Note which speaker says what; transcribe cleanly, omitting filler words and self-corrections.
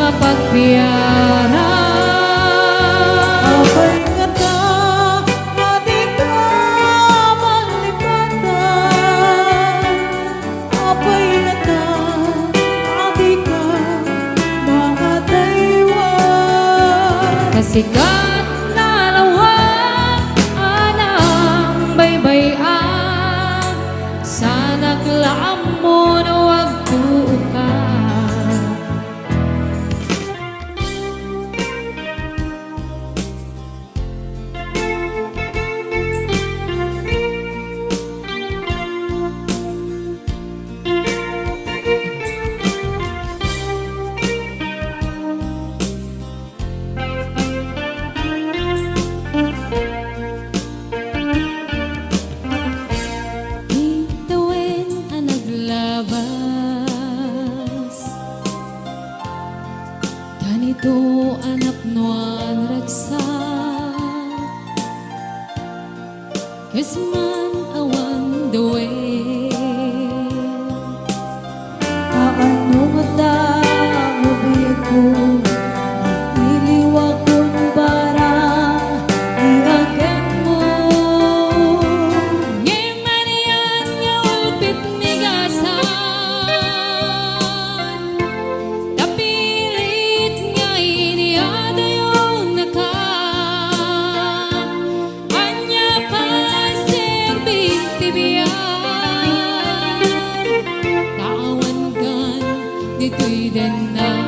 Speaker 1: mapagpiyara.
Speaker 2: Apay nga ta, adi ka malipatan. Apay nga ta, adi ka makataywan.
Speaker 1: Kasikat na lawak anang baybayan, sana klaam mo na wag tuka. Itawin ang naglabas, ganito anap noan ragsa, kasman awan dawe.
Speaker 2: Paano nga ta ang ubiyak ko, iliwag kong barang iagad mo.
Speaker 1: Ngayon man yan nga ulpit nigasan, napilit nga iniadayon na ka. Anya pa serbing tibiyan, naawan kan dito'y den na